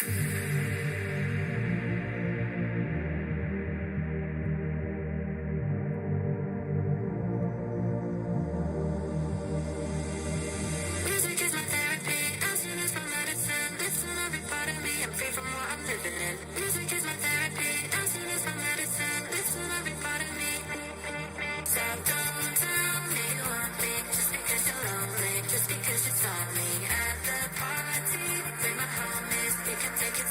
Music is my therapy, dancing is my medicine. Listen every part of me, I'm free from what I'm living in. Music is my therapy, dancing is my medicine. Listen every part of me. So don't tell me you want me, just because you're lonely, just because you saw me at the party with my homies. We can take it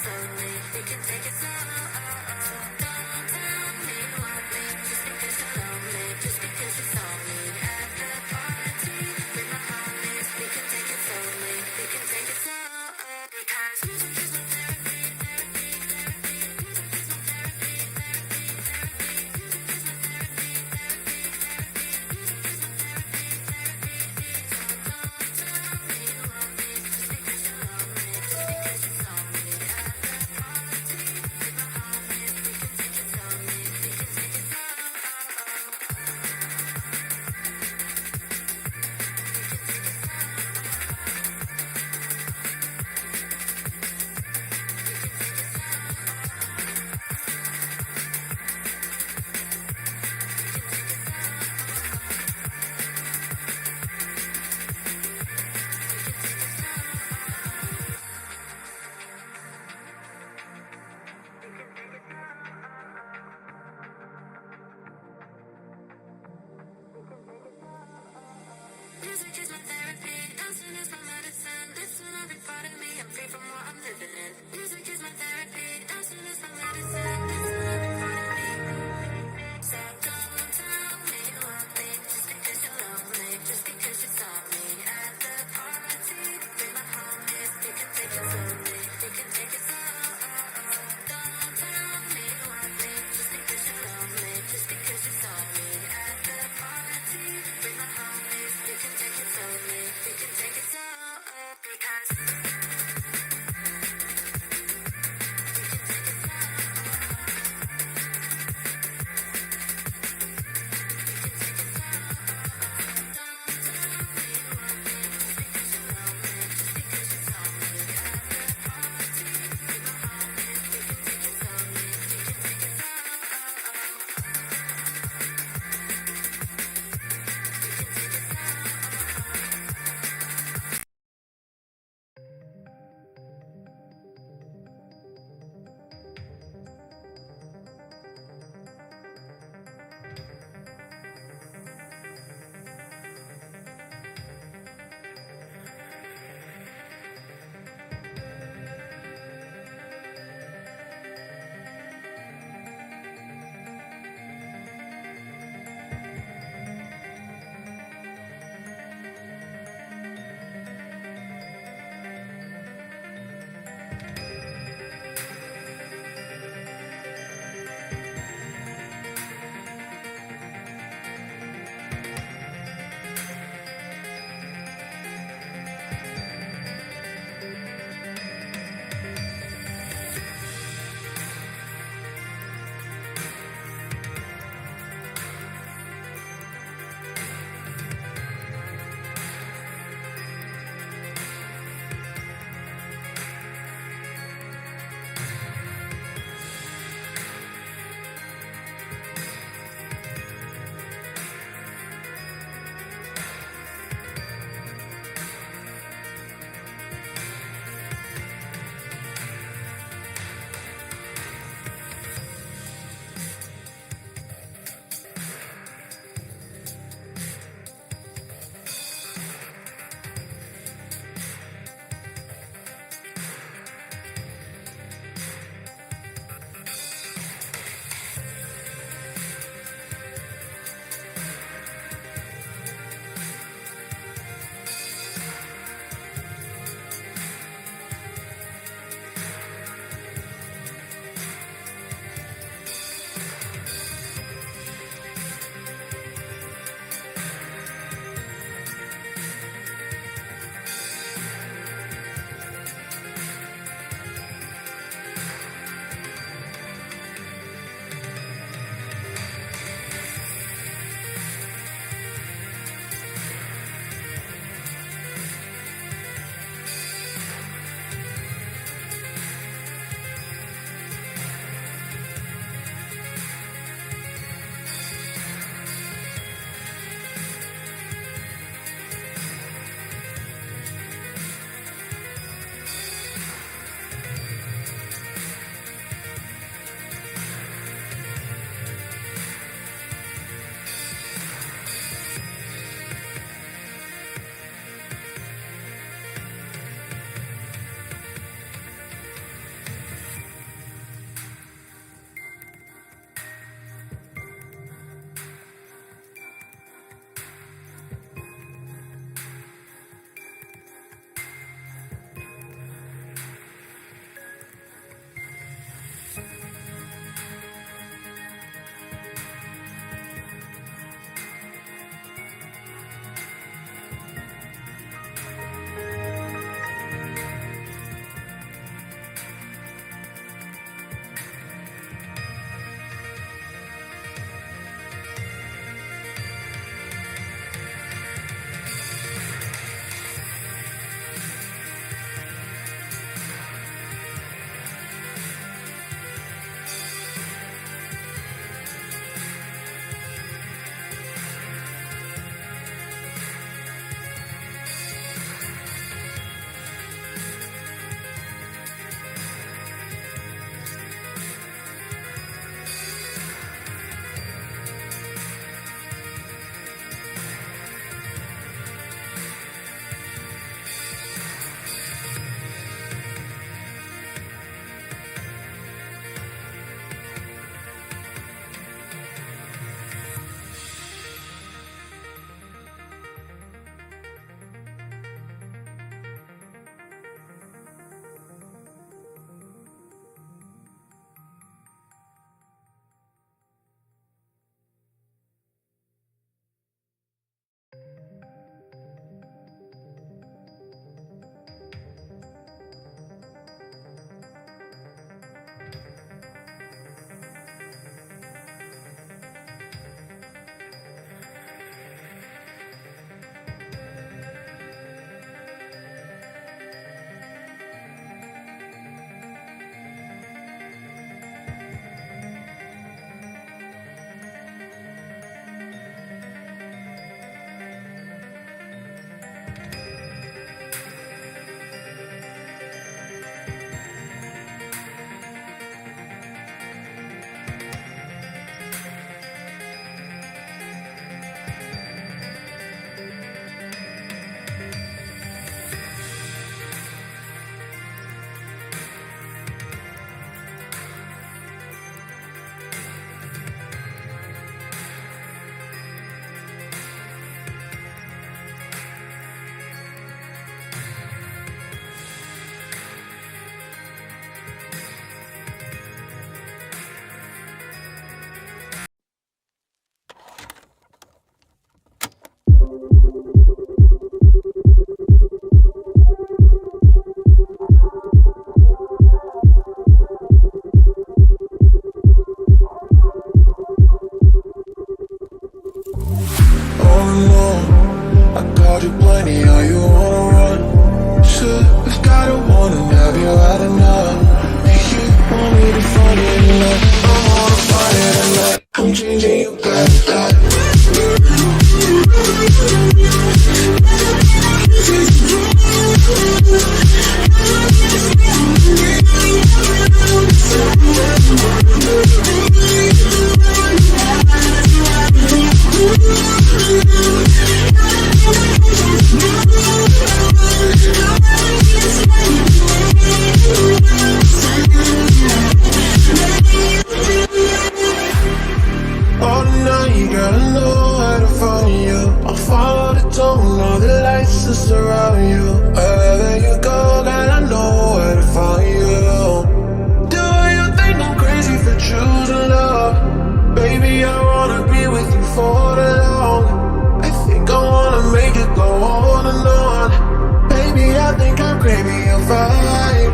I think I'm craving your vibe,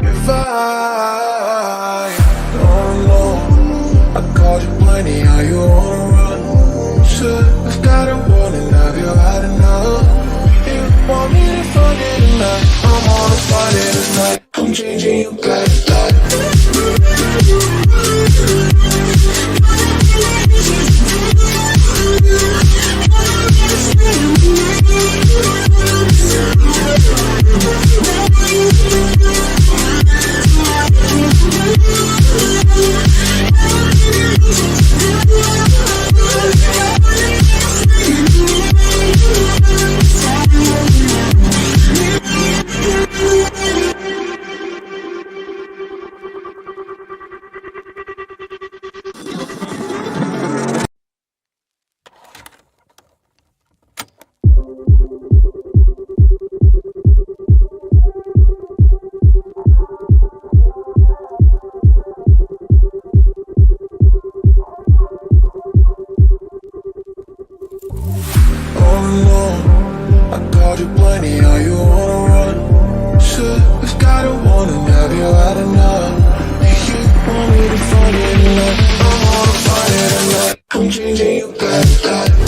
your vibe. Oh no, I called you plenty, are you on a run? Should've got a warning, have you had enough? You want me to forget tonight, I'm on a party tonight. I'm changing your life. I called you plenty, are you on a run? Should've got a warning, have you had enough? You want me to forget tonight, I'm on a party tonight. I'm changing your life.